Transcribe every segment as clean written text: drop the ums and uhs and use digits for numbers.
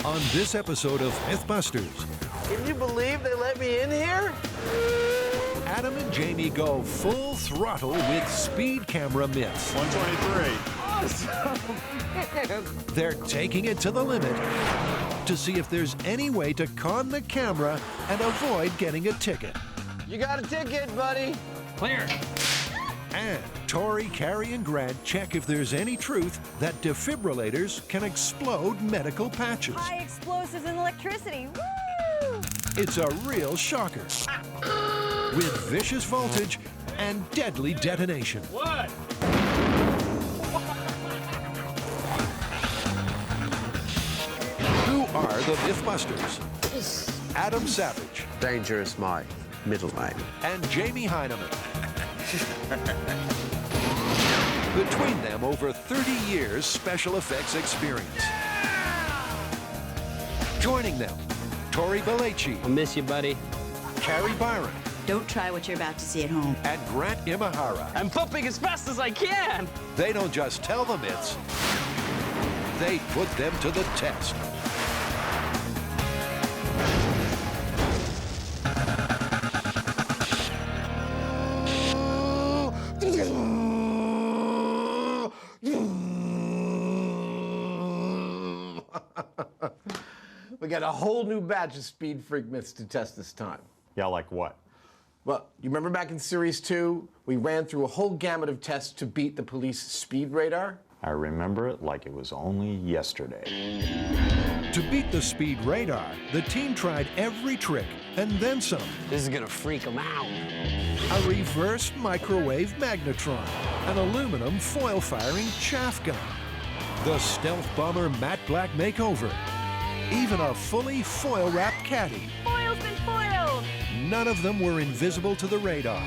on this episode of MythBusters. Can you believe they let me in here? Adam and Jamie go full throttle with speed camera myths. 123. Awesome! They're taking it to the limit to see if there's any way to con the camera and avoid getting a ticket. You got a ticket, buddy. Clear. And Tori, Carrie, and Grant check if there's any truth that defibrillators can explode medical patches. High explosives and electricity. Woo! It's a real shocker. With vicious voltage and deadly detonation. What? Who are the MythBusters? Adam Savage. Danger is my middle name. And Jamie Heineman. Between them, over 30 years special effects experience. Joining them, Tori Belleci, I'll miss you, buddy. Carrie Byron, Don't try what you're about to see at home. and Grant Imahara. I'm pumping as fast as I can. They don't just tell the myths, they put them to the test. We got a whole new batch of Speed Freak myths to test this time. Yeah, like what? Well, you remember back in Series 2, we ran through a whole gamut of tests to beat the police speed radar? I remember it like it was only yesterday. To beat the speed radar, the team tried every trick and then some. This is gonna freak them out. A reversed microwave magnetron, an aluminum foil-firing chaff gun, the stealth bomber matte black makeover, even a fully foil-wrapped caddy. Foil's been foiled! None of them were invisible to the radar.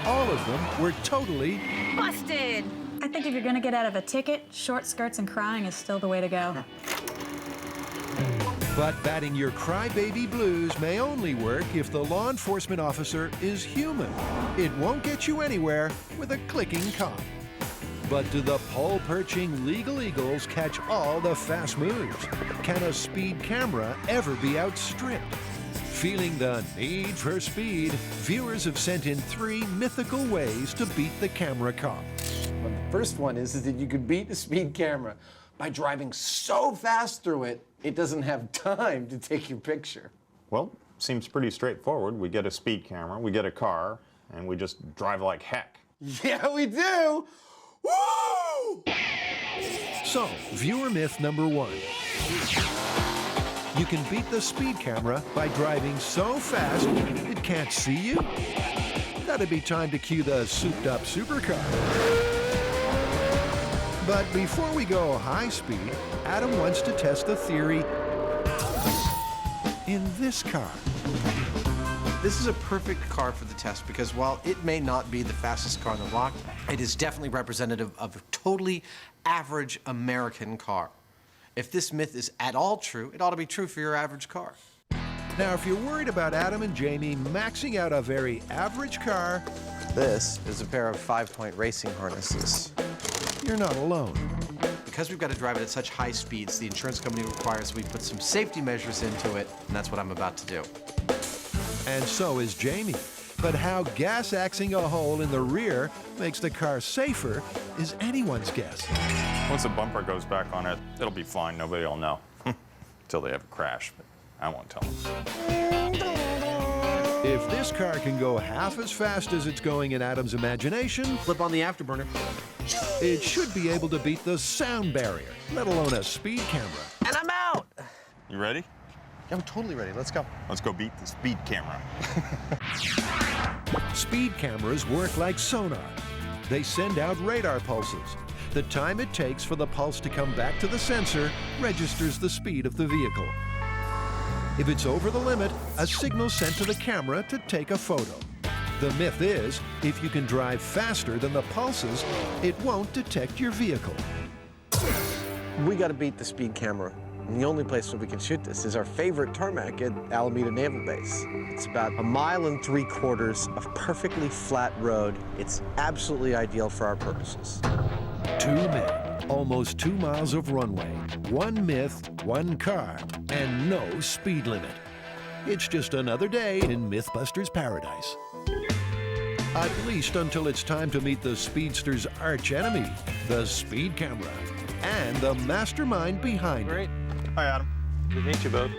All of them were totally... Busted! I think if you're gonna get out of a ticket, short skirts and crying is still the way to go. But batting your crybaby blues may only work if the law enforcement officer is human. It won't get you anywhere with a clicking cop. But do the pole-perching legal eagles catch all the fast moves? Can a speed camera ever be outstripped? Feeling the need for speed, viewers have sent in 3 mythical ways to beat the camera cop. Well, the first one is that you could beat the speed camera by driving so fast through it, it doesn't have time to take your picture. Well, seems pretty straightforward. We get a speed camera, we get a car, and we just drive like heck. Yeah, we do! Woo! So, viewer myth number 1. You can beat the speed camera by driving so fast it can't see you? That'd be time to cue the souped-up supercar. But before we go high speed, Adam wants to test the theory in this car. This is a perfect car for the test because while it may not be the fastest car on the block, it is definitely representative of a totally average American car. If this myth is at all true, it ought to be true for your average car. Now, if you're worried about Adam and Jamie maxing out a very average car, This is a pair of 5-point racing harnesses. you're not alone. Because we've got to drive it at such high speeds, the insurance company requires we put some safety measures into it, and that's what I'm about to do. And so is Jamie. But how gas-axing a hole in the rear makes the car safer is anyone's guess. Once the bumper goes back on it, it'll be fine. Nobody will know. Until they have a crash, but I won't tell them. If this car can go half as fast as it's going in Adam's imagination, Flip on the afterburner. it should be able to beat the sound barrier, let alone a speed camera. And I'm out! You ready? Yeah, I'm totally ready. Let's go. Let's go beat the speed camera. Speed cameras work like sonar. They send out radar pulses. The time it takes for the pulse to come back to the sensor registers the speed of the vehicle. If it's over the limit, a signal's sent to the camera to take a photo. The myth is, if you can drive faster than the pulses, it won't detect your vehicle. We got to beat the speed camera. And the only place where we can shoot this is our favorite tarmac at Alameda Naval Base. It's about 1.75 miles of perfectly flat road. It's absolutely ideal for our purposes. 2 men, Almost 2 miles of runway, one myth, one car, and no speed limit. It's just another day in MythBusters paradise. At least until it's time to meet the speedster's arch enemy, the speed camera, and the mastermind behind it. Great. Hi, Adam. Good to meet you both.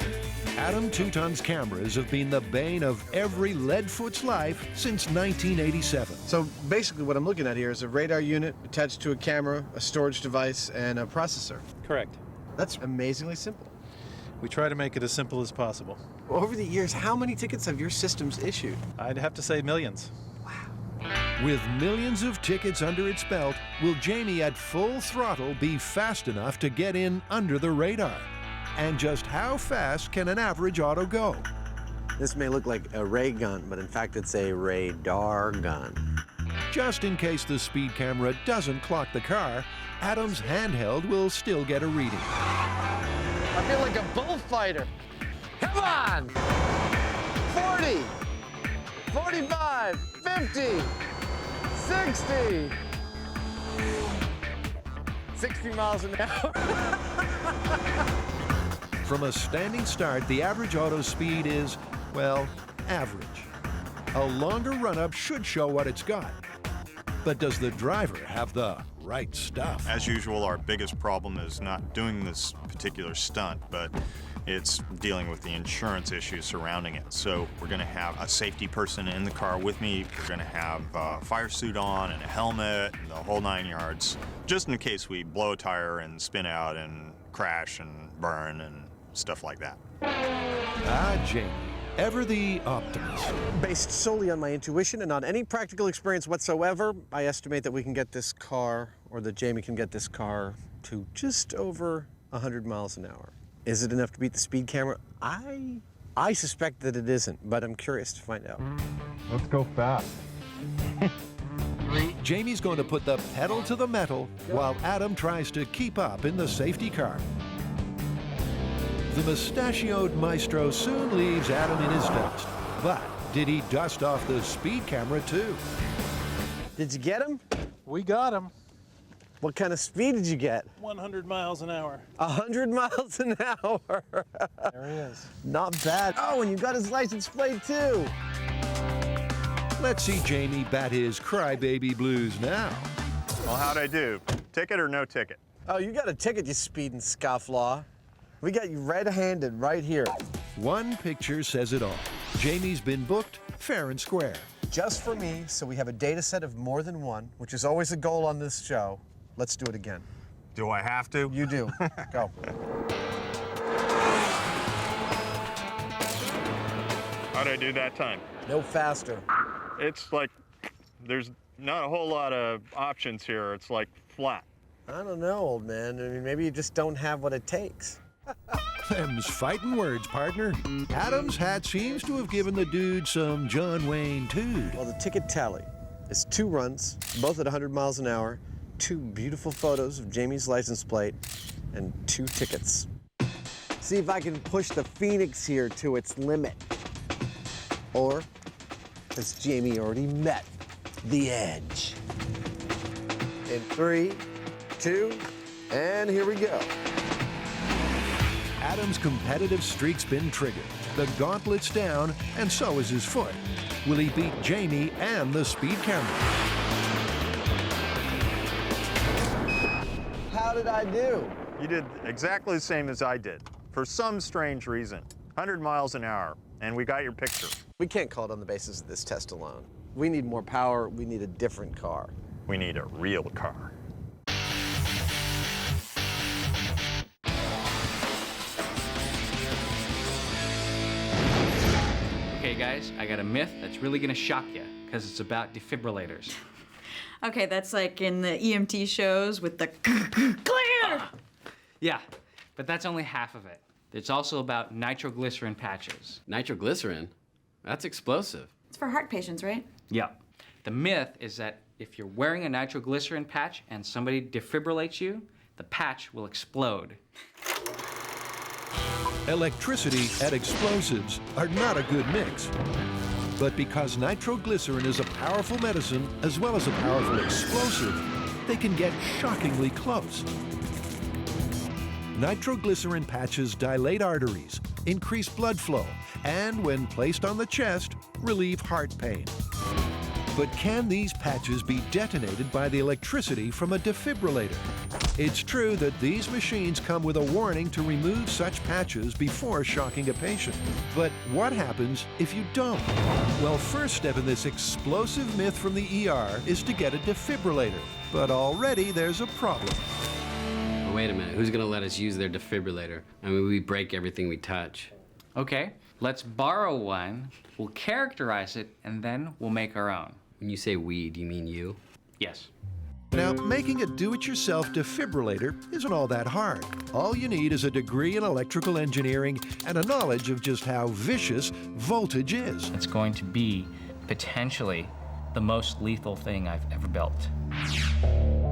Adam Teuton's cameras have been the bane of every leadfoot's life since 1987. So basically what I'm looking at here is a radar unit attached to a camera, a storage device, and a processor. Correct. That's amazingly simple. We try to make it as simple as possible. Over the years, how many tickets have your systems issued? I'd have to say millions. With millions of tickets under its belt, will Jamie at full throttle be fast enough to get in under the radar? And just how fast can an average auto go? This may look like a ray gun, but in fact it's a radar gun. Just in case the speed camera doesn't clock the car, Adam's handheld will still get a reading. I feel like a bullfighter. Come on! 40, 45, 50, 60, 60 miles an hour. From a standing start, the average auto speed is, well, average. A longer run-up should show what it's got. But does the driver have the right stuff? As usual, our biggest problem is not doing this particular stunt, but it's dealing with the insurance issues surrounding it. So we're going to have a safety person in the car with me. We're going to have a fire suit on and a helmet and the whole 9 yards, just in case we blow a tire and spin out and crash and burn and stuff like that. Ah, Jamie, ever the optimist. Based solely on my intuition and not any practical experience whatsoever, I estimate that we can get this car, or that Jamie can get this car, to just over 100 miles an hour. Is it enough to beat the speed camera? I suspect that it isn't, but I'm curious to find out. Let's go fast. Jamie's going to put the pedal to the metal while Adam tries to keep up in the safety car. The mustachioed maestro soon leaves Adam in his dust. But did he dust off the speed camera too? Did you get him? We got him. What kind of speed did you get? 100 miles an hour. 100 miles an hour. There he is. Not bad. Oh, and you got his license plate too. Let's see Jamie bat his crybaby blues now. Well, how'd I do? Ticket or no ticket? Oh, you got a ticket, you speeding scofflaw. We got you red-handed right here. One picture says it all. Jamie's been booked fair and square. Just for me, so we have a data set of more than one, which is always a goal on this show. Let's do it again. Do I have to? You do. Go. How'd I do that time? No faster. It's like there's not a whole lot of options here. It's like flat. I don't know, old man. I mean, maybe you just don't have what it takes. Them's fighting words, partner. Adam's hat seems to have given the dude some John Wayne tood. Well, the ticket tally is 2 runs, both at 100 miles an hour, 2 beautiful photos of Jamie's license plate, and 2 tickets. See if I can push the Phoenix here to its limit. Or has Jamie already met the edge? In 3, 2, and here we go. Adam's competitive streak's been triggered. The gauntlet's down, and so is his foot. Will he beat Jamie and the speed camera? How did I do? You did exactly the same as I did, for some strange reason. 100 miles an hour, and we got your picture. We can't call it on the basis of this test alone. We need more power. We need a different car. We need a real car. Okay, guys, I got a myth that's really gonna shock you, because it's about defibrillators. Okay, that's like in the EMT shows with the clear. Yeah, but that's only half of it. It's also about nitroglycerin patches. Nitroglycerin? That's explosive. It's for heart patients, right? Yeah. The myth is that if you're wearing a nitroglycerin patch and somebody defibrillates you, the patch will explode. Electricity and explosives are not a good mix. But because nitroglycerin is a powerful medicine as well as a powerful explosive, they can get shockingly close. Nitroglycerin patches dilate arteries, increase blood flow, and when placed on the chest, relieve heart pain. But can these patches be detonated by the electricity from a defibrillator? It's true that these machines come with a warning to remove such patches before shocking a patient. But what happens if you don't? Well, first step in this explosive myth from the ER is to get a defibrillator. But already there's a problem. But wait a minute, who's gonna let us use their defibrillator? I mean, we break everything we touch. Okay, let's borrow one, we'll characterize it, and then we'll make our own. When you say we, do you mean you? Yes. Now, making a do-it-yourself defibrillator isn't all that hard. All you need is a degree in electrical engineering and a knowledge of just how vicious voltage is. It's going to be potentially the most lethal thing I've ever built.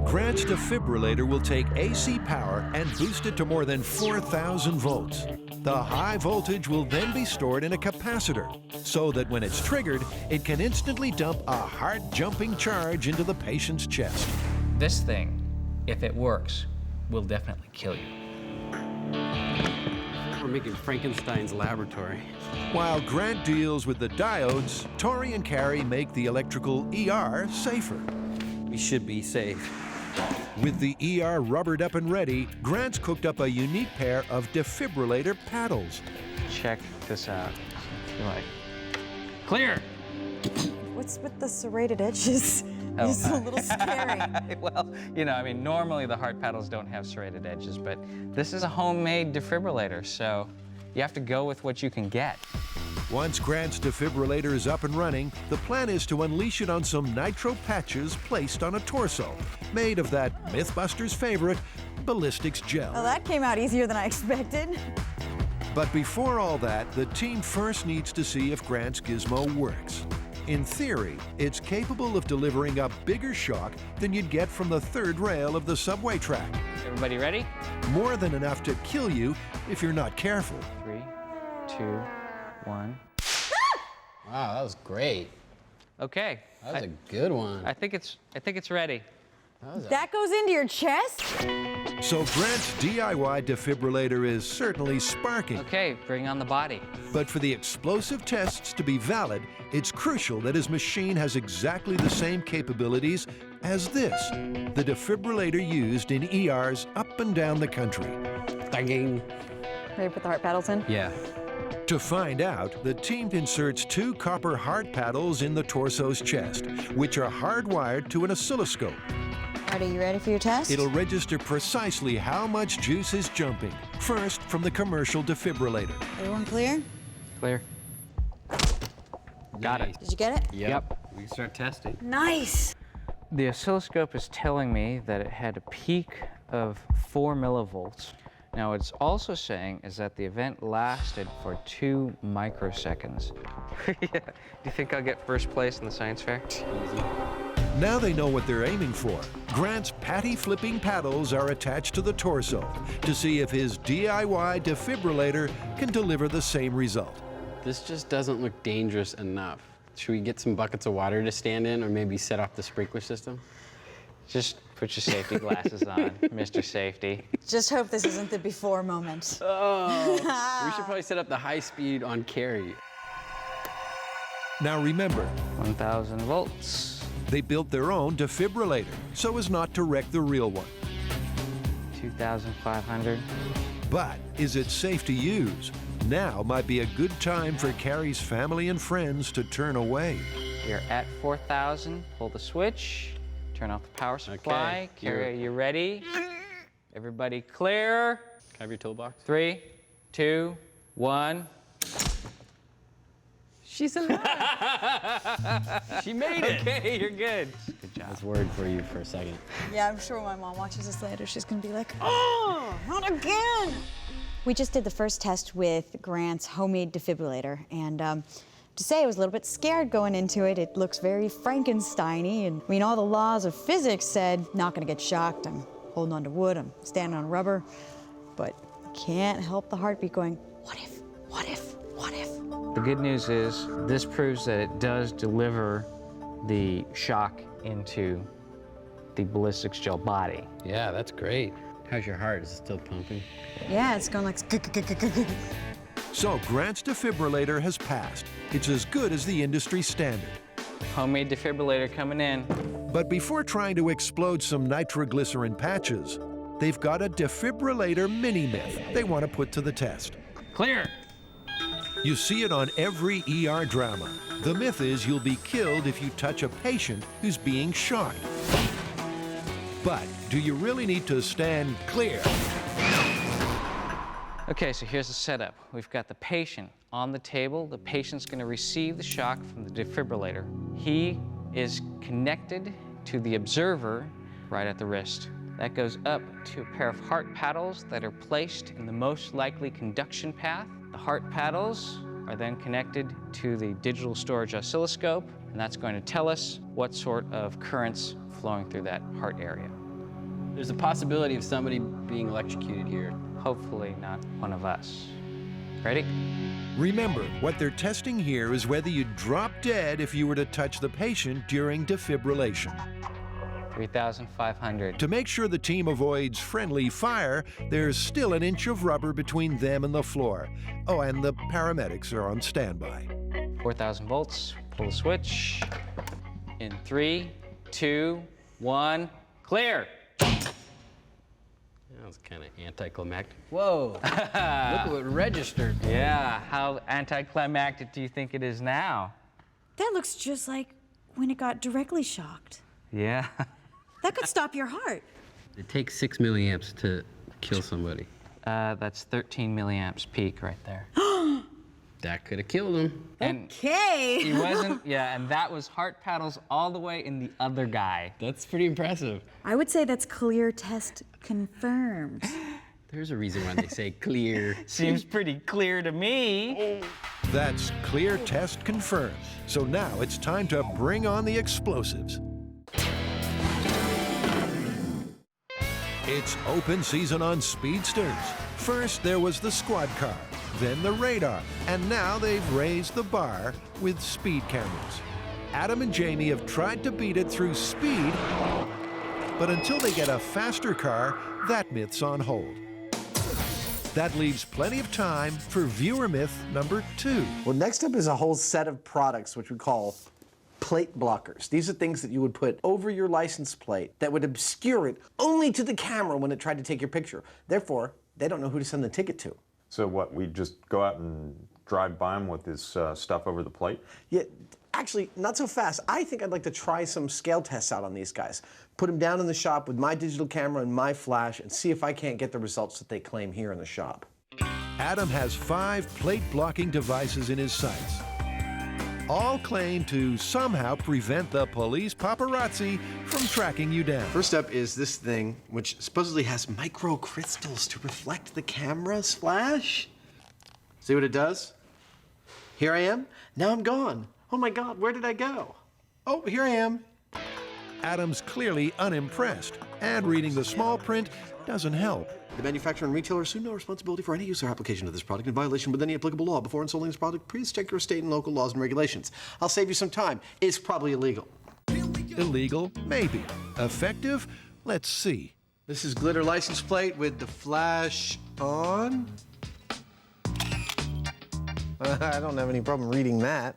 Grant's defibrillator will take AC power and boost it to more than 4,000 volts. The high voltage will then be stored in a capacitor, so that when it's triggered, it can instantly dump a heart-jumping charge into the patient's chest. This thing, if it works, will definitely kill you. We're making Frankenstein's laboratory. While Grant deals with the diodes, Tori and Carrie make the electrical ER safer. We should be safe. With the ER rubbered up and ready, Grant's cooked up a unique pair of defibrillator paddles. Check this out. Like, clear! What's with the serrated edges? Oh, It's a little scary. Well, you know, I mean, normally the heart paddles don't have serrated edges, but this is a homemade defibrillator, so you have to go with what you can get. Once Grant's defibrillator is up and running, the plan is to unleash it on some nitro patches placed on a torso, made of that MythBusters favorite, ballistics gel. Well, that came out easier than I expected. But before all that, the team first needs to see if Grant's gizmo works. In theory, it's capable of delivering a bigger shock than you'd get from the third rail of the subway track. Everybody ready? More than enough to kill you if you're not careful. 3, 2, 1. Wow, that was great. Okay. That was a good one. I think it's ready. That goes into your chest? So Grant's DIY defibrillator is certainly sparking. Okay, bring on the body. But for the explosive tests to be valid, it's crucial that his machine has exactly the same capabilities as this, the defibrillator used in ERs up and down the country. Dang. Ready to put the heart paddles in? Yeah. To find out, the team inserts 2 copper heart paddles in the torso's chest, which are hardwired to an oscilloscope. All right, are you ready for your test? It'll register precisely how much juice is jumping, first from the commercial defibrillator. Everyone clear? Clear. Got it. Did you get it? Yep. We can start testing. Nice. The oscilloscope is telling me that it had a peak of 4 millivolts. Now, it's also saying is that the event lasted for 2 microseconds. Yeah. Do you think I'll get first place in the science fair? Now they know what they're aiming for. Grant's patty-flipping paddles are attached to the torso to see if his DIY defibrillator can deliver the same result. This just doesn't look dangerous enough. Should we get some buckets of water to stand in or maybe set off the sprinkler system? Just put your safety glasses on, Mr. Safety. Just hope this isn't the before moment. Oh, we should probably set up the high speed on Carrie. Now remember, 1,000 volts. they built their own defibrillator so as not to wreck the real one. 2,500. But is it safe to use? Now might be a good time for Carrie's family and friends to turn away. You're at 4,000. Pull the switch. Turn off the power supply. Okay, Carrie, are you're- you ready? Everybody clear? Can I have your toolbox? 3, 2, 1. She's alive. She made it. Okay, you're good. Good I job. was worried for you for a second. Yeah, I'm sure when my mom watches this later, she's gonna be like, oh, not again. We just did the first test with Grant's homemade defibrillator, and to say I was a little bit scared going into it. It looks very Frankenstein-y, and I mean, all the laws of physics said not gonna get shocked. I'm holding onto wood, I'm standing on rubber, but I can't help the heartbeat going, what if, what if, what if? The good news is this proves that it does deliver the shock into the ballistics gel body. Yeah, that's great. How's your heart? Is it still pumping? Yeah, it's going like. So Grant's defibrillator has passed. It's as good as the industry standard. Homemade defibrillator coming in. But before trying to explode some nitroglycerin patches, they've got a defibrillator mini-myth they want to put to the test. Clear. You see it on every ER drama. The myth is you'll be killed if you touch a patient who's being shocked. But do you really need to stand clear? Okay, so here's the setup. We've got the patient on the table. The patient's going to receive the shock from the defibrillator. He is connected to the observer right at the wrist. That goes up to a pair of heart paddles that are placed in the most likely conduction path. The heart paddles are then connected to the digital storage oscilloscope, and that's going to tell us what sort of currents flowing through that heart area. There's a possibility of somebody being electrocuted here. Hopefully not one of us. Ready? Remember, what they're testing here is whether you'd drop dead if you were to touch the patient during defibrillation. 3,500. To make sure the team avoids friendly fire, there's still an inch of rubber between them and the floor. Oh, and the paramedics are on standby. 4,000 volts. Pull the switch. In 3, 2, 1, clear. That was kind of anticlimactic. Whoa, look at what registered. Yeah, how anticlimactic do you think it is now? That looks just like when it got directly shocked. Yeah. That could stop your heart. It takes 6 milliamps to kill somebody. That's 13 milliamps peak right there. That could have killed him. And Okay. he wasn't, yeah, and that was heart paddles all the way in the other guy. That's pretty impressive. I would say that's clear test confirmed. There's a reason why they say clear. Seems pretty clear to me. That's clear test confirmed. So now it's time to bring on the explosives. It's open season on speedsters. First, there was the squad car, then the radar, and now they've raised the bar with speed cameras. Adam and Jamie have tried to beat it through speed, but until they get a faster car, that myth's on hold. That leaves plenty of time for viewer myth number 2. Well, next up is a whole set of products which we call plate blockers. These are things that you would put over your license plate that would obscure it only to the camera when it tried to take your picture. Therefore, they don't know who to send the ticket to. So what, we just go out and drive by him with his stuff over the plate? Yeah, actually, not so fast. I think I'd like to try some scale tests out on these guys. Put them down in the shop with my digital camera and my flash and see if I can't get the results that they claim here in the shop. Adam has 5 plate blocking devices in his sights. All claim to somehow prevent the police paparazzi from tracking you down. First up is this thing, which supposedly has microcrystals to reflect the camera's flash. See what it does? Here I am. Now I'm gone. Oh my God, where did I go? Oh, here I am. Adam's clearly unimpressed, and reading the small print doesn't help. The manufacturer and retailer assume no responsibility for any use or application of this product in violation with any applicable law. Before installing this product, please check your state and local laws and regulations. I'll save you some time. It's probably illegal. Illegal? Maybe. Effective? Let's see. This is glitter license plate with the flash on. I don't have any problem reading that.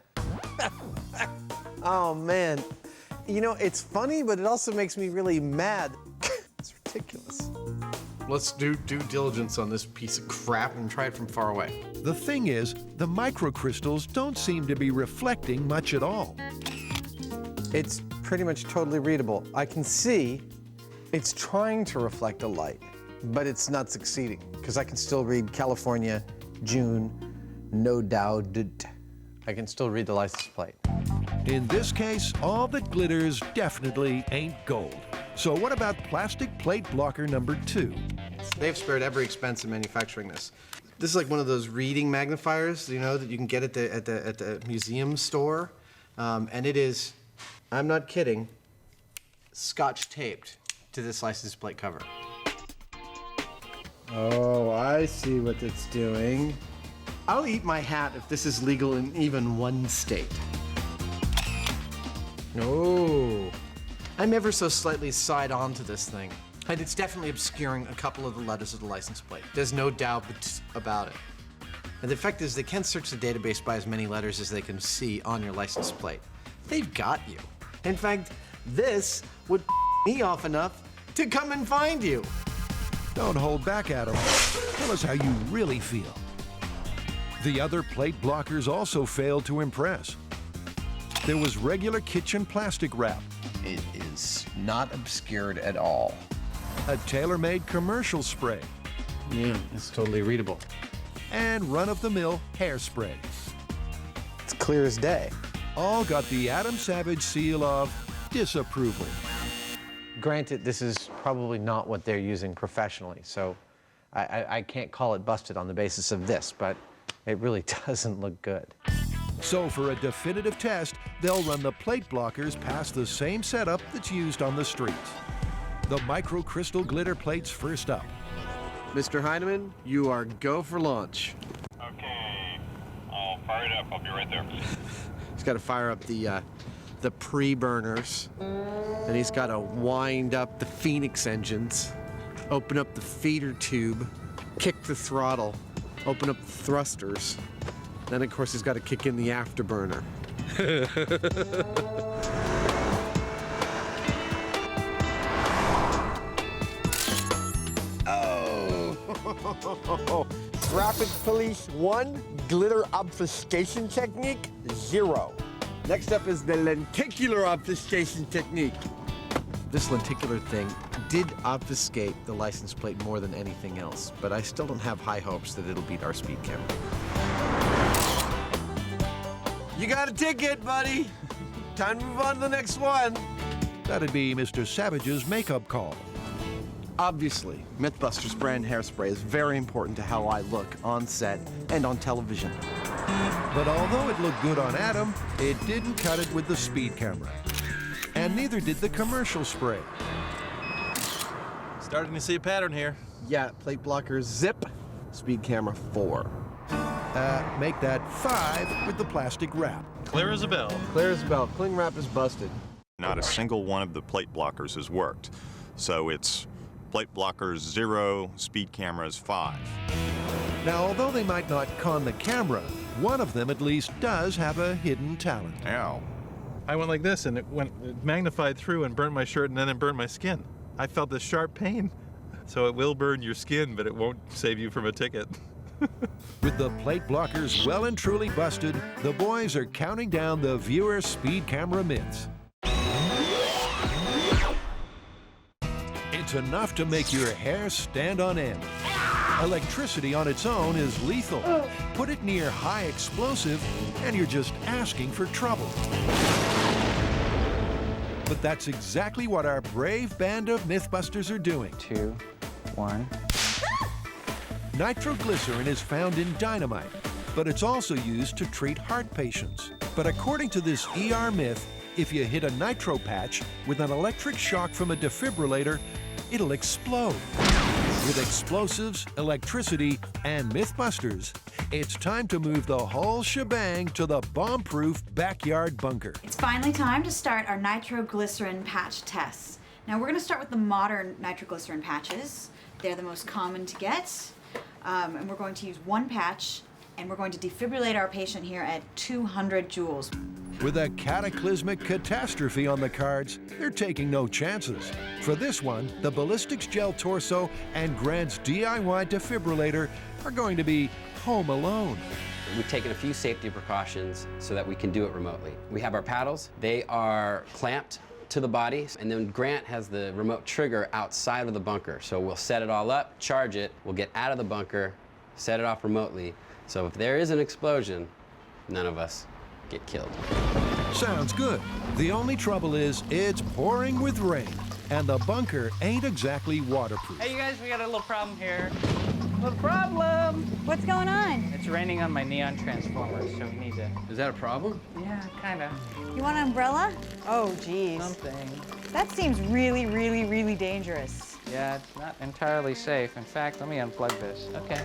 Oh, man. You know, it's funny, but it also makes me really mad. It's ridiculous. Let's do due diligence on this piece of crap and try it from far away. The thing is, the microcrystals don't seem to be reflecting much at all. It's pretty much totally readable. I can see it's trying to reflect a light, but it's not succeeding because I can still read California, June, no doubt. I can still read the license plate. In this case, all that glitters definitely ain't gold. So what about plastic plate blocker number 2? They've spared every expense in manufacturing this. This is like one of those reading magnifiers, you know, that you can get at the museum store. And it is, I'm not kidding, scotch taped to this license plate cover. Oh, I see what it's doing. I'll eat my hat if this is legal in even one state. Oh, I'm ever so slightly side on to this thing, and it's definitely obscuring a couple of the letters of the license plate. There's no doubt about it. And the fact is, they can't search the database by as many letters as they can see on your license plate. They've got you. In fact, this would me off enough to come and find you. Don't hold back, Adam. Tell us how you really feel. The other plate blockers also failed to impress. There was regular kitchen plastic wrap, It is not obscured at all. a tailor-made commercial spray, Yeah, it's totally readable. and run-of-the-mill hairspray. It's clear as day. All got the Adam Savage seal of disapproval. Granted, this is probably not what they're using professionally, so I can't call it busted on the basis of this, but it really doesn't look good. So for a definitive test, they'll run the plate blockers past the same setup that's used on the streets. The microcrystal glitter plates first up. Mr. Heineman, you are go for launch. Okay, I'll fire it up. I'll be right there. He's got to fire up the pre-burners, and he's got to wind up the Phoenix engines, open up the feeder tube, kick the throttle, open up the thrusters. Then, of course, he's got to kick in the afterburner. Oh! Traffic Police 1, glitter obfuscation technique 0. Next up is the lenticular obfuscation technique. This lenticular thing did obfuscate the license plate more than anything else, but I still don't have high hopes that it'll beat our speed camera. You got a ticket, buddy. Time to move on to the next one. That'd be Mr. Savage's makeup call. Obviously, MythBusters brand hairspray is very important to how I look on set and on television. But although it looked good on Adam, it didn't cut it with the speed camera. And neither did the commercial spray. Starting to see a pattern here. Yeah, plate blocker zip, speed camera 4. Make that 5 with the plastic wrap. Clear as a bell. Clear as a bell. Cling wrap is busted. Not a single one of the plate blockers has worked. So it's plate blockers 0, speed cameras 5. Now, although they might not con the camera, one of them at least does have a hidden talent. Ow. I went like this, and it magnified through and burnt my shirt, and then it burned my skin. I felt this sharp pain. So it will burn your skin, but it won't save you from a ticket. With the plate blockers well and truly busted, the boys are counting down the viewer speed camera minutes. It's enough to make your hair stand on end. Electricity on its own is lethal. Put it near high explosive, and you're just asking for trouble. But that's exactly what our brave band of MythBusters are doing. 2, 1. Nitroglycerin is found in dynamite, but it's also used to treat heart patients. But according to this ER myth, if you hit a nitro patch with an electric shock from a defibrillator, it'll explode. With explosives, electricity, and MythBusters, it's time to move the whole shebang to the bomb-proof backyard bunker. It's finally time to start our nitroglycerin patch tests. Now we're going to start with the modern nitroglycerin patches. They're the most common to get. And we're going to use one patch, and we're going to defibrillate our patient here at 200 joules. With a cataclysmic catastrophe on the cards, they're taking no chances. For this one, the Ballistics Gel Torso and Grant's DIY defibrillator are going to be home alone. We've taken a few safety precautions so that we can do it remotely. We have our paddles. They are clamped to the body, and then Grant has the remote trigger outside of the bunker. So we'll set it all up, charge it, we'll get out of the bunker, set it off remotely. So if there is an explosion, none of us get killed. Sounds good. The only trouble is it's pouring with rain, and the bunker ain't exactly waterproof. Hey, you guys, we got a little problem here. Little problem! What's going on? It's raining on my neon transformers, so we need to... Is that a problem? Yeah, kind of. You want an umbrella? Oh, geez. Something. That seems really, really, really dangerous. Yeah, it's not entirely safe. In fact, let me unplug this. Okay.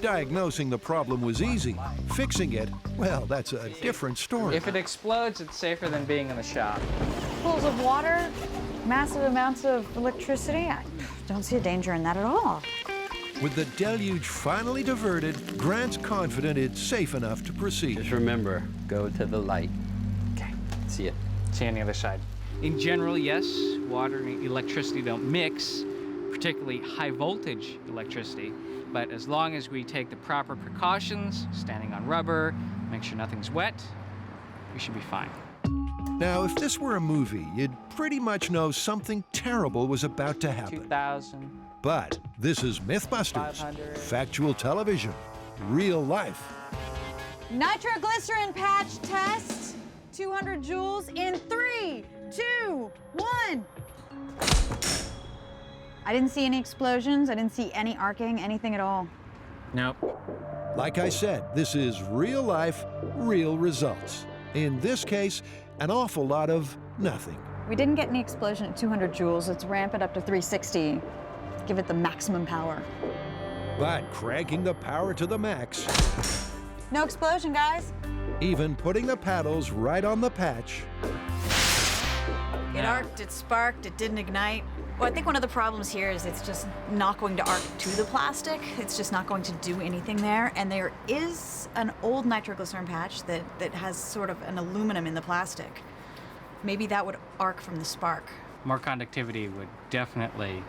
Diagnosing the problem was easy. Fixing it, well, that's a different story. If it explodes, it's safer than being in the shop. pools of water, massive amounts of electricity. I don't see a danger in that at all. With the deluge finally diverted, Grant's confident it's safe enough to proceed. Just remember, go to the light. Okay, see ya. See you on the other side. In general, yes, water and electricity don't mix, particularly high voltage electricity. But as long as we take the proper precautions, standing on rubber, make sure nothing's wet, we should be fine. Now, if this were a movie, you'd pretty much know something terrible was about to happen. 2,000. But this is MythBusters, 500. factual television, real life. Nitroglycerin patch test. 200 joules in 3, 2, 1. I didn't see any explosions. I didn't see any arcing, anything at all. Nope. Like I said, this is real life, real results. In this case, an awful lot of nothing. We didn't get any explosion at 200 joules. Let's ramp it up to 360. Give it the maximum power. But cranking the power to the max, No explosion, guys. even putting the paddles right on the patch, It arced, it sparked, it didn't ignite. Well, I think one of the problems here is it's just not going to arc to the plastic. It's just not going to do anything there. And there is an old nitroglycerin patch that has sort of an aluminum in the plastic. Maybe that would arc from the spark. More conductivity would definitely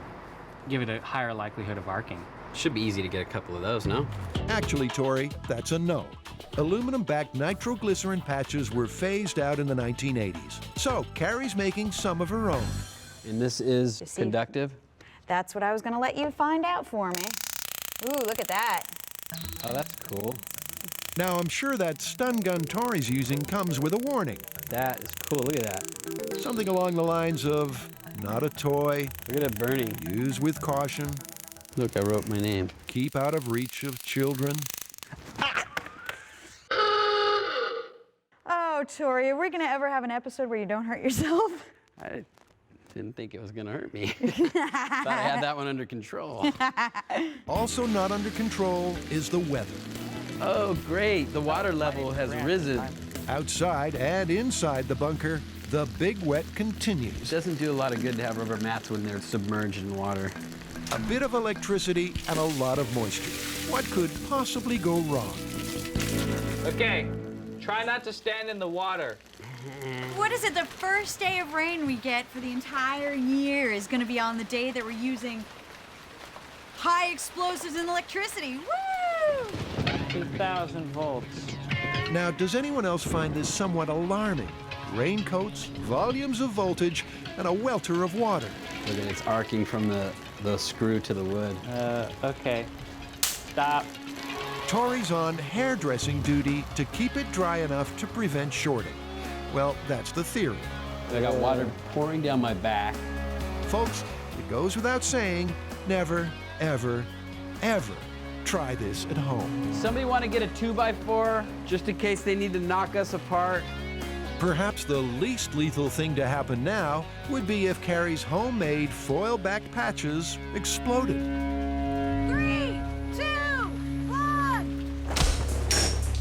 give it a higher likelihood of arcing. Should be easy to get a couple of those, no? Actually, Tori, that's a no. Aluminum-backed nitroglycerin patches were phased out in the 1980s. So Carrie's making some of her own. And this is You see? conductive. That's what I was gonna let you find out for me. Ooh, look at that. Oh, that's cool. Now, I'm sure that stun gun Tori's using comes with a warning. That is cool. Look at that. Something along the lines of, not a toy, Look at it burning. use with caution, Look, I wrote my name. keep out of reach of children. Oh, Tori, are we gonna ever have an episode where you don't hurt yourself? I didn't think it was gonna hurt me. Thought I had that one under control. Also not under control is the weather. Oh, great. The water level has risen. Outside and inside the bunker, the big wet It continues. doesn't do a lot of good to have rubber mats when they're submerged in water. A bit of electricity and a lot of moisture. What could possibly go wrong? Okay, try not to stand in the water. What is it? The first day of rain we get for the entire year is going to be on the day that we're using high explosives and electricity. Woo! 2,000 volts. Now, does anyone else find this somewhat alarming? Raincoats, volumes of voltage, and a welter of water. Look at it, it's arcing from the screw to the wood. Okay. Stop. Tori's on hairdressing duty to keep it dry enough to prevent shorting. Well, that's the theory. I got water pouring down my back. Folks, it goes without saying, never, ever, ever try this at home. Somebody want to get a 2x4 just in case they need to knock us apart? Perhaps the least lethal thing to happen now would be if Carrie's homemade foil-back patches exploded. 3, 2, 1.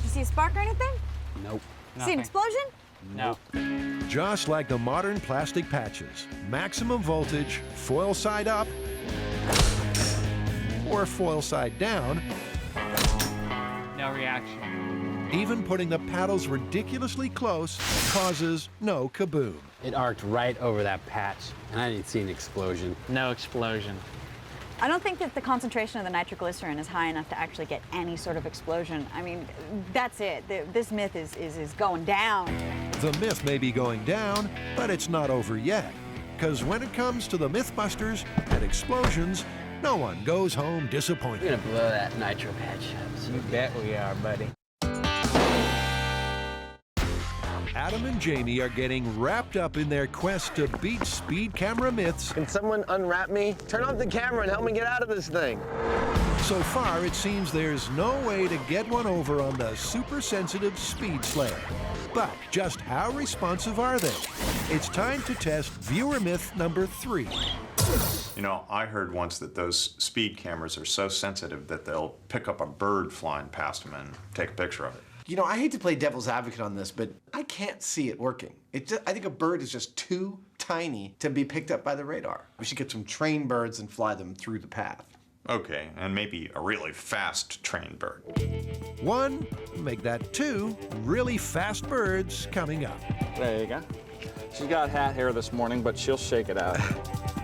You see a spark or anything? Nope. See Nothing. an explosion? No. Just like the modern plastic patches, maximum voltage, foil side up, or foil side down, No reaction. even putting the paddles ridiculously close causes no kaboom. It arced right over that patch, and I didn't see an explosion. No explosion. I don't think that the concentration of the nitroglycerin is high enough to actually get any sort of explosion. I mean, that's it. This myth is going down. The myth may be going down, but it's not over yet. Because when it comes to the MythBusters and explosions, no one goes home disappointed. We're gonna blow that nitro patch up. You bet we are, buddy. Adam and Jamie are getting wrapped up in their quest to beat speed camera myths. Can someone unwrap me? Turn off the camera and help me get out of this thing. So far, it seems there's no way to get one over on the super sensitive Speed Slayer. But just how responsive are they? It's time to test viewer myth number 3. You know, I heard once that those speed cameras are so sensitive that they'll pick up a bird flying past them and take a picture of it. You know, I hate to play devil's advocate on this, but I can't see it working. I think a bird is just too tiny to be picked up by the radar. We should get some trained birds and fly them through the path. Okay, and maybe a really fast trained bird. 1, make that 2 really fast birds coming up. There you go. She's got hat hair this morning, but she'll shake it out.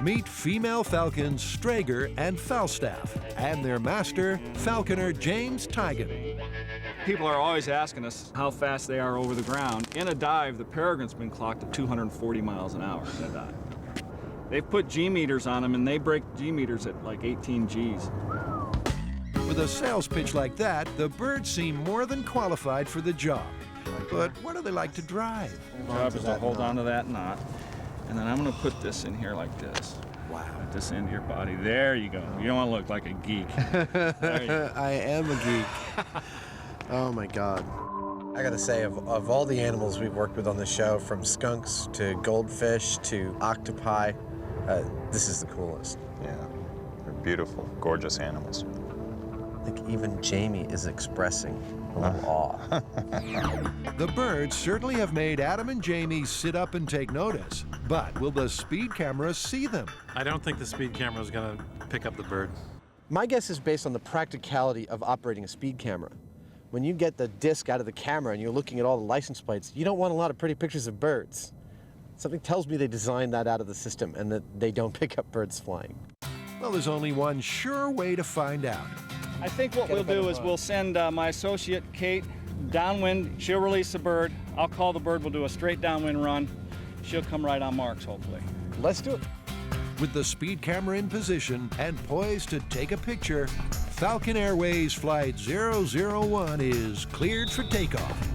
Meet female falcons Strager and Falstaff, and their master, falconer James Tigan. People are always asking us how fast they are over the ground. In a dive, the peregrine's been clocked at 240 miles an hour in a dive. They've put G meters on them, and they break G meters at like 18 Gs. With a sales pitch like that, the birds seem more than qualified for the job. But what do they like to drive? The job is to hold on to that knot, and then I'm going to put this in here like this. Wow. Put this into your body. There you go. You don't want to look like a geek. There you go. I am a geek. Oh my God. I gotta say, of all the animals we've worked with on the show, from skunks to goldfish to octopi, this is the coolest. Yeah, they're beautiful, gorgeous animals. I think even Jamie is expressing a little awe. The birds certainly have made Adam and Jamie sit up and take notice. But will the speed camera see them? I don't think the speed camera is going to pick up the bird. My guess is based on the practicality of operating a speed camera. When you get the disc out of the camera and you're looking at all the license plates, you don't want a lot of pretty pictures of birds. Something tells me they designed that out of the system and that they don't pick up birds flying. Well, there's only one sure way to find out. I think what we'll do is we'll send my associate, Kate, downwind. She'll release the bird. I'll call the bird. We'll do a straight downwind run. She'll come right on marks, hopefully. Let's do it. With the speed camera in position and poised to take a picture, Falcon Airways Flight 001 is cleared for takeoff.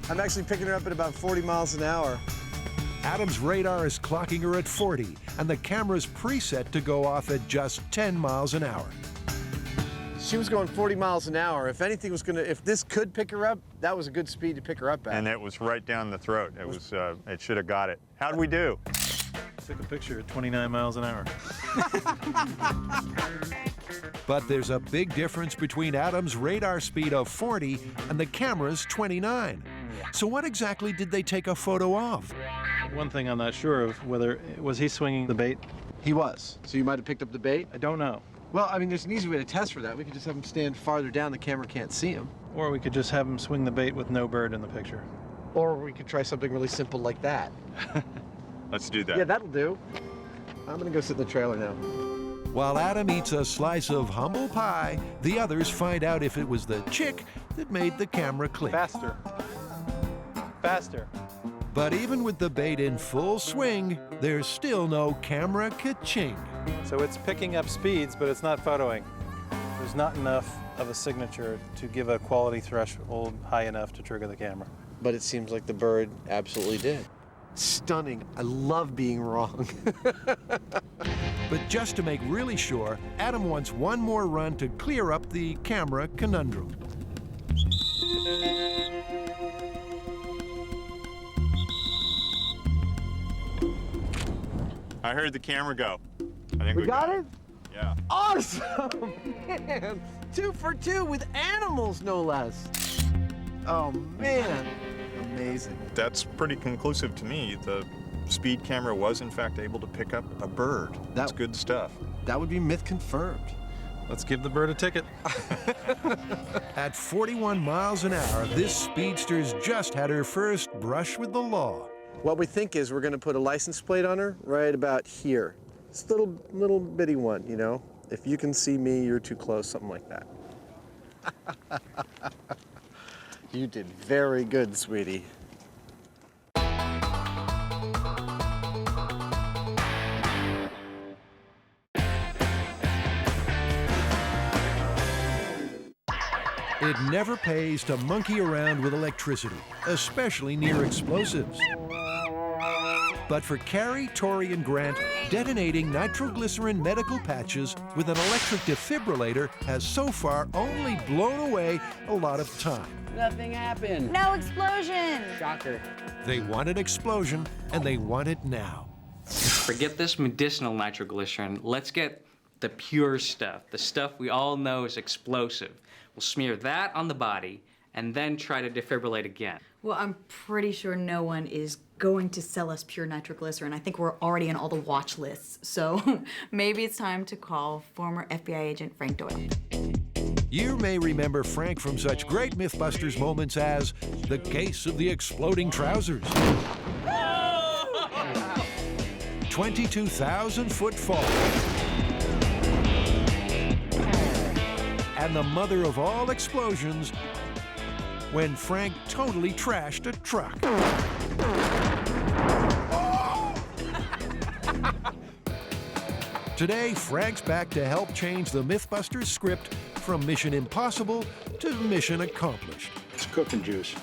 I'm actually picking her up at about 40 miles an hour. Adam's radar is clocking her at 40, and the camera's preset to go off at just 10 miles an hour. She was going 40 miles an hour. If anything was gonna, if this could pick her up, that was a good speed to pick her up at. And it was right down the throat. It was, it should have got it. How'd we do? Took a picture at 29 miles an hour. But there's a big difference between Adam's radar speed of 40 and the camera's 29. So what exactly did they take a photo of? One thing I'm not sure of, whether, was he swinging the bait? He was. So you might have picked up the bait? I don't know. Well, I mean, there's an easy way to test for that. We could just have him stand farther down, the camera can't see him. Or we could just have him swing the bait with no bird in the picture. Or we could try something really simple like that. Let's do that. Yeah, that'll do. I'm gonna go sit in the trailer now. While Adam eats a slice of humble pie, the others find out if it was the chick that made the camera click. Faster. Faster. But even with the bait in full swing, there's still no camera ka-ching. So it's picking up speeds, but it's not photoing. There's not enough of a signature to give a quality threshold high enough to trigger the camera. But it seems like the bird absolutely did. Stunning. I love being wrong. But just to make really sure, Adam wants one more run to clear up the camera conundrum. I heard the camera go. I think We got it? Yeah. Awesome! Man, 2 for 2 with animals, no less. Oh, man. Amazing. That's pretty conclusive to me. The speed camera was, in fact, able to pick up a bird. That's good stuff. That would be myth confirmed. Let's give the bird a ticket. At 41 miles an hour, this speedster's just had her first brush with the law. What we think is we're going to put a license plate on her right about here. It's a little bitty one, you know? If you can see me, you're too close, something like that. You did very good, sweetie. It never pays to monkey around with electricity, especially near explosives. But for Carrie, Tori, and Grant, detonating nitroglycerin medical patches with an electric defibrillator has so far only blown away a lot of time. Nothing happened. No explosion! Shocker. They want an explosion, and they want it now. Forget this medicinal nitroglycerin. Let's get the pure stuff, the stuff we all know is explosive. We'll smear that on the body and then try to defibrillate again. Well, I'm pretty sure no one is going to sell us pure nitroglycerin. I think we're already on all the watch lists. So maybe it's time to call former FBI agent Frank Doyle. You may remember Frank from such great MythBusters moments as the case of the exploding trousers, 22,000-foot fall, and the mother of all explosions when Frank totally trashed a truck. Today, Frank's back to help change the MythBusters script from Mission Impossible to Mission Accomplished. It's cooking juice.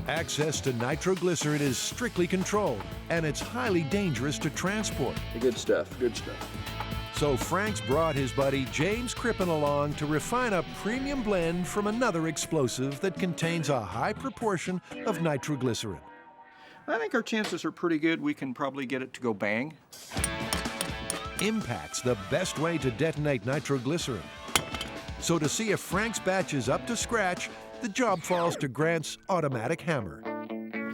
Access to nitroglycerin is strictly controlled, and it's highly dangerous to transport. Good stuff, good stuff. So Frank's brought his buddy James Crippen along to refine a premium blend from another explosive that contains a high proportion of nitroglycerin. I think our chances are pretty good. We can probably get it to go bang. Impact's the best way to detonate nitroglycerin. So to see if Frank's batch is up to scratch, the job falls to Grant's automatic hammer.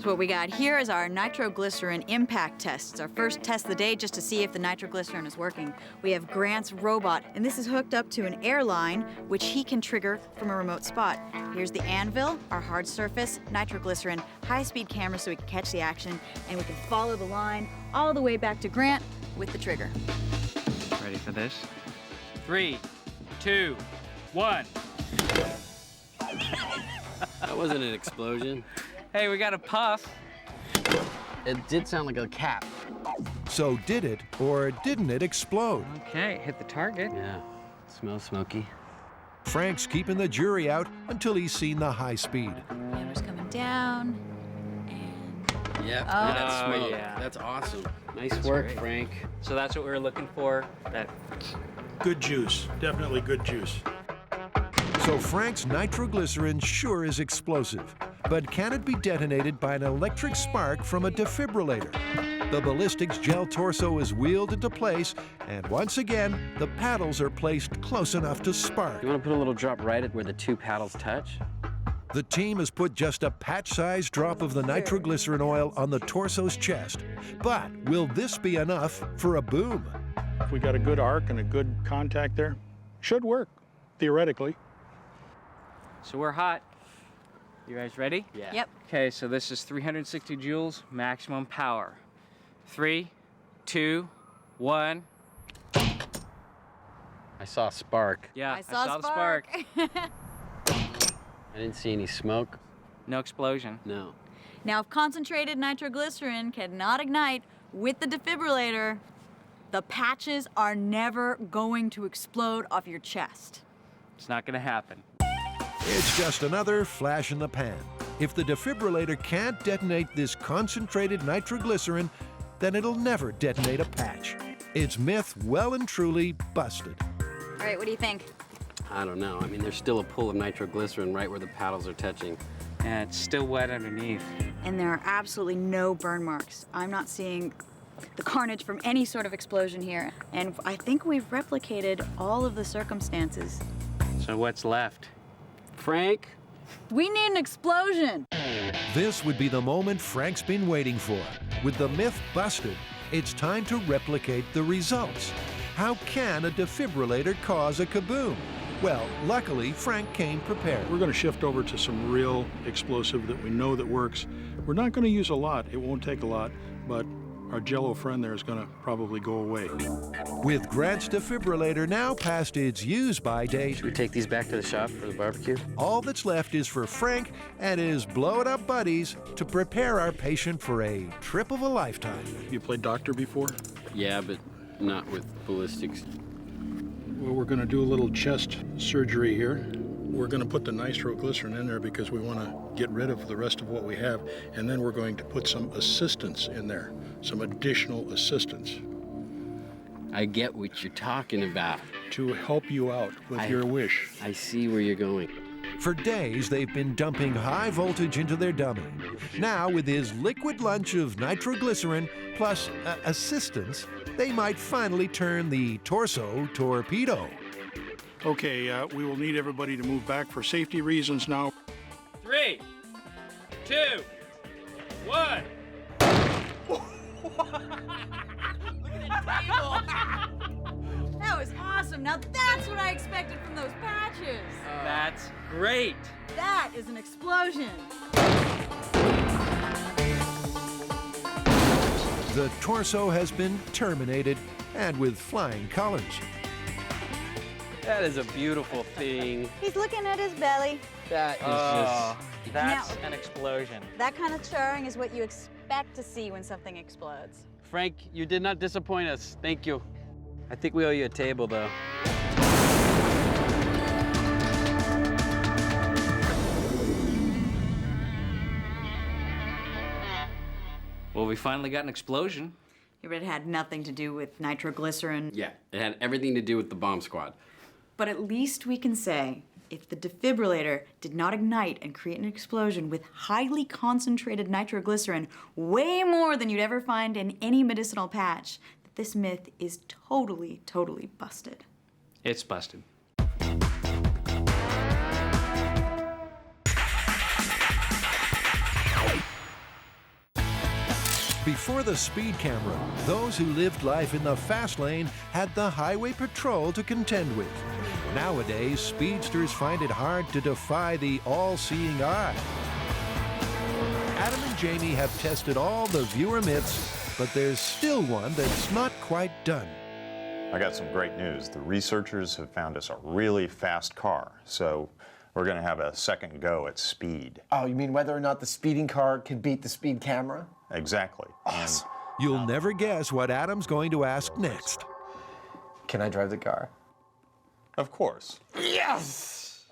So what we got here is our nitroglycerin impact test. It's our first test of the day just to see if the nitroglycerin is working. We have Grant's robot, and this is hooked up to an air line, which he can trigger from a remote spot. Here's the anvil, our hard surface, nitroglycerin, high-speed camera so we can catch the action, and we can follow the line all the way back to Grant with the trigger. Ready for this? 3, 2, 1. That wasn't an explosion. Hey, we got a puff. It did sound like a cap. So did it or didn't it explode? Okay, hit the target. Yeah, smells smoky. Frank's keeping the jury out until he's seen the high speed. Camera's coming down, and Yep, Oh. that's smoke. Yeah. That's awesome. Nice That's work, great. Frank. So that's what we were looking for. That Good juice, definitely good juice. So Frank's nitroglycerin sure is explosive, but can it be detonated by an electric spark from a defibrillator? The ballistics gel torso is wheeled into place, and once again, the paddles are placed close enough to spark. You want to put a little drop right at where the two paddles touch? The team has put just a patch-sized drop of the nitroglycerin oil on the torso's chest. But will this be enough for a boom? If we got a good arc and a good contact there, should work, theoretically. So we're hot. You guys ready? Yeah. Yep. Okay, so this is 360 joules, maximum power. 3, 2, 1. I saw a spark. Yeah, I saw the spark. I didn't see any smoke. No explosion. No. Now, if concentrated nitroglycerin cannot ignite with the defibrillator, the patches are never going to explode off your chest. It's not gonna happen. It's just another flash in the pan. If the defibrillator can't detonate this concentrated nitroglycerin, then it'll never detonate a patch. It's myth well and truly busted. All right, what do you think? I don't know. I mean, there's still a pool of nitroglycerin right where the paddles are touching. And it's still wet underneath. And there are absolutely no burn marks. I'm not seeing the carnage from any sort of explosion here. And I think we've replicated all of the circumstances. So what's left? Frank? We need an explosion. This would be the moment Frank's been waiting for. With the myth busted, it's time to replicate the results. How can a defibrillator cause a kaboom? Well, luckily, Frank came prepared. We're going to shift over to some real explosive that we know that works. We're not going to use a lot. It won't take a lot, but our Jello friend there is going to probably go away. With Grant's defibrillator now past its use-by date, Should we take these back to the shop for the barbecue? all that's left is for Frank and his blow-it-up buddies to prepare our patient for a trip of a lifetime. You played doctor before? Yeah, but not with ballistics. Well, we're going to do a little chest surgery here. We're going to put the nitroglycerin in there because we want to get rid of the rest of what we have, and then we're going to put some assistance in there, some additional assistance I get what you're talking about. to help you out with your wish. I see where you're going. For days, they've been dumping high voltage into their dummy. Now, with his liquid lunch of nitroglycerin plus assistance, they might finally turn the torso torpedo. Okay, we will need everybody to move back for safety reasons now. 3, 2, 1. That was awesome. Now that's what I expected from those patches. That's great. That is an explosion. The torso has been terminated, and with flying colors. That is a beautiful thing. He's looking at his belly. That is just... That's an explosion. That kind of charring is what you expect to see when something explodes. Frank, you did not disappoint us. Thank you. I think we owe you a table, though. Well, we finally got an explosion. But it had nothing to do with nitroglycerin. Yeah, it had everything to do with the bomb squad. But at least we can say, if the defibrillator did not ignite and create an explosion with highly concentrated nitroglycerin, way more than you'd ever find in any medicinal patch, that this myth is totally, totally busted. It's busted. Before the speed camera, those who lived life in the fast lane had the highway patrol to contend with. Nowadays, speedsters find it hard to defy the all-seeing eye. Adam and Jamie have tested all the viewer myths, but there's still one that's not quite done. I got some great news. The researchers have found us a really fast car, so we're going to have a second go at speed. Oh, you mean whether or not the speeding car can beat the speed camera? Exactly. Awesome. You'll never guess what Adam's going to ask next. Can I drive the car? Of course. Yes!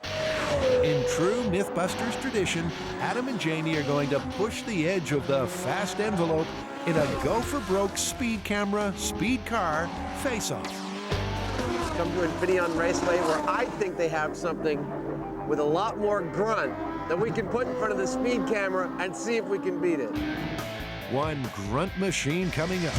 In true MythBusters tradition, Adam and Jamie are going to push the edge of the fast envelope in a go-for-broke speed camera, speed car face-off. Let's come to Infineon Raceway, where I think they have something with a lot more grunt that we can put in front of the speed camera and see if we can beat it. One grunt machine coming up.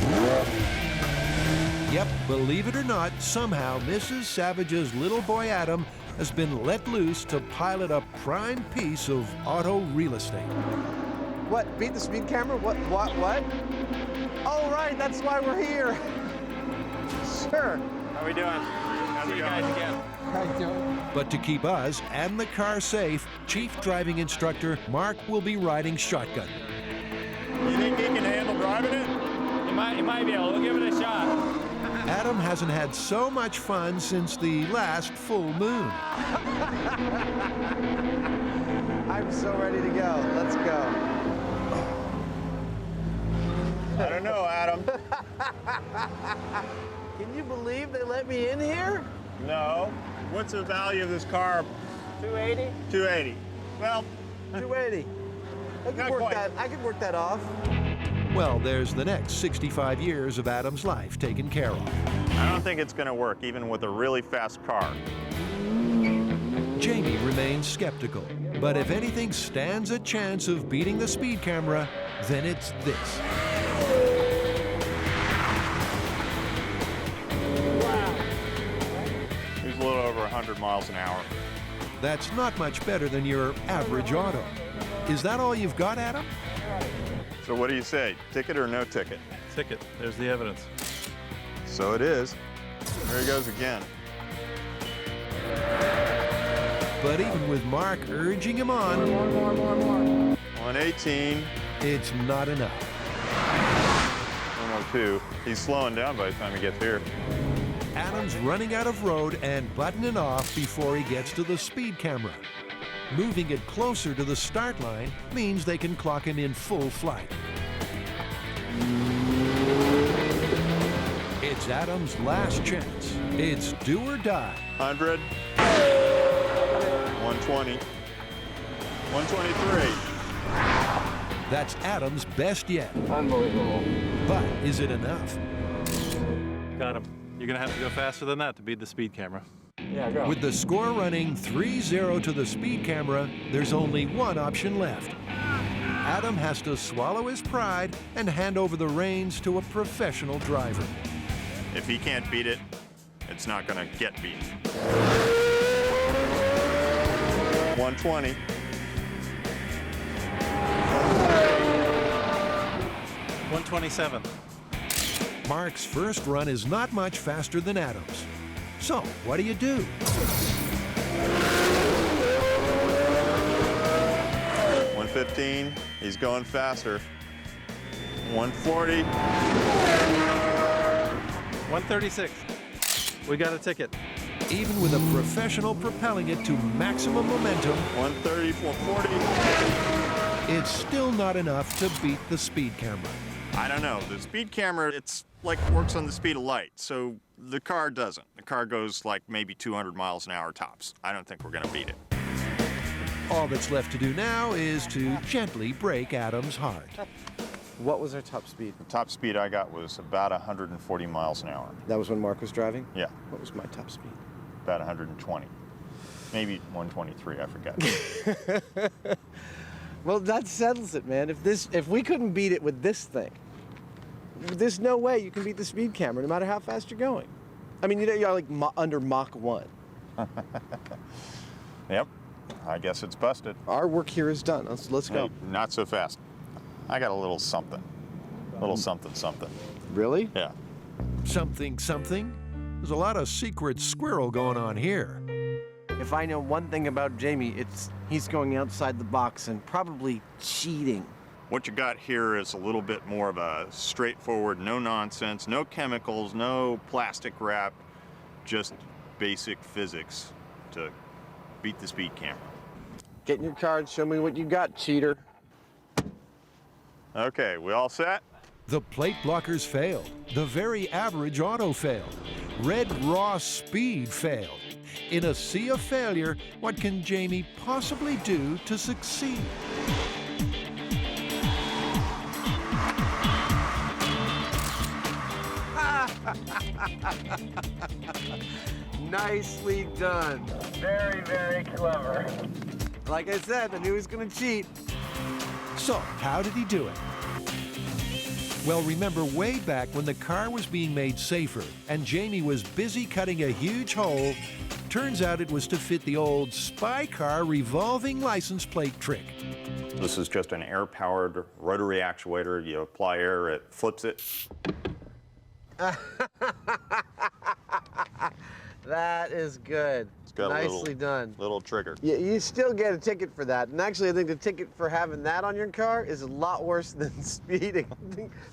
Yep, believe it or not, somehow Mrs. Savage's little boy Adam has been let loose to pilot a prime piece of auto real estate. What, beat the speed camera? What? Oh, right, that's why we're here. Sure. How we doing? How's it going? Again. How you doing? But to keep us and the car safe, Chief Driving Instructor Mark will be riding shotgun. You think he can handle driving it? You might be able to give it a shot. Adam hasn't had so much fun since the last full moon. I'm so ready to go. Let's go. I don't know, Adam. Can you believe they let me in here? No. What's the value of this car? 280? 280. Well, 280. I could work that off. Well, there's the next 65 years of Adam's life taken care of. I don't think it's going to work, even with a really fast car. Jamie remains skeptical, but if anything stands a chance of beating the speed camera, then it's this. He's a little over 100 miles an hour. That's not much better than your average auto. Is that all you've got, Adam? So what do you say, ticket or no ticket? Ticket. There's the evidence. So it is. There he goes again. But even with Mark urging him on, 118. it's not enough. 102. He's slowing down by the time he gets here. Adam's running out of road and buttoning off before he gets to the speed camera. Moving it closer to the start line means they can clock him in full flight. It's Adam's last chance. It's do or die. 100. 120. 123. That's Adam's best yet. Unbelievable. But is it enough? Got him. You're going to have to go faster than that to beat the speed camera. Yeah, go. With the score running 3-0 to the speed camera, there's only one option left. Adam has to swallow his pride and hand over the reins to a professional driver. If he can't beat it, it's not gonna get beat. 120. 127. Mark's first run is not much faster than Adam's. So, what do you do? 115. He's going faster. 140. 136. We got a ticket. Even with a professional propelling it to maximum momentum, 130, 440. it's still not enough to beat the speed camera. I don't know. The speed camera, it's like works on the speed of light, so the car doesn't. The car goes like maybe 200 miles an hour tops. I don't think we're gonna beat it. All that's left to do now is to gently break Adam's heart. What was our top speed? The top speed I got was about 140 miles an hour. That was when Mark was driving? Yeah. What was my top speed? About 120. Maybe 123, I forget. Well, that settles it, man. If we couldn't beat it with this thing, there's no way you can beat the speed camera, no matter how fast you're going. I mean, you're like under Mach 1. Yep. I guess it's busted. Our work here is done. Let's go. Hey, not so fast. I got a little something. Little something, something. Really? Yeah. Something, something? There's a lot of secret squirrel going on here. If I know one thing about Jamie, it's he's going outside the box and probably cheating. What you got here is a little bit more of a straightforward, no nonsense, no chemicals, no plastic wrap, just basic physics to beat the speed camera. Get in your car and show me what you got, cheater. Okay, we all set? The plate blockers failed. The very average auto failed. Red raw speed failed. In a sea of failure, what can Jamie possibly do to succeed? Nicely done. Very, very clever. Like I said, I knew he was going to cheat. So, how did he do it? Well, remember way back when the car was being made safer and Jamie was busy cutting a huge hole, turns out it was to fit the old spy car revolving license plate trick. This is just an air-powered rotary actuator. You apply air, it flips it. That is good. It's got Nicely done. Little trigger. You still get a ticket for that. And actually, I think the ticket for having that on your car is a lot worse than speeding.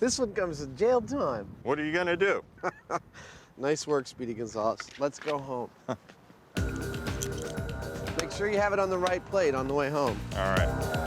This one comes with jail time. What are you gonna do? Nice work, Speedy Gonzales. Let's go home. Make sure you have it on the right plate on the way home. All right.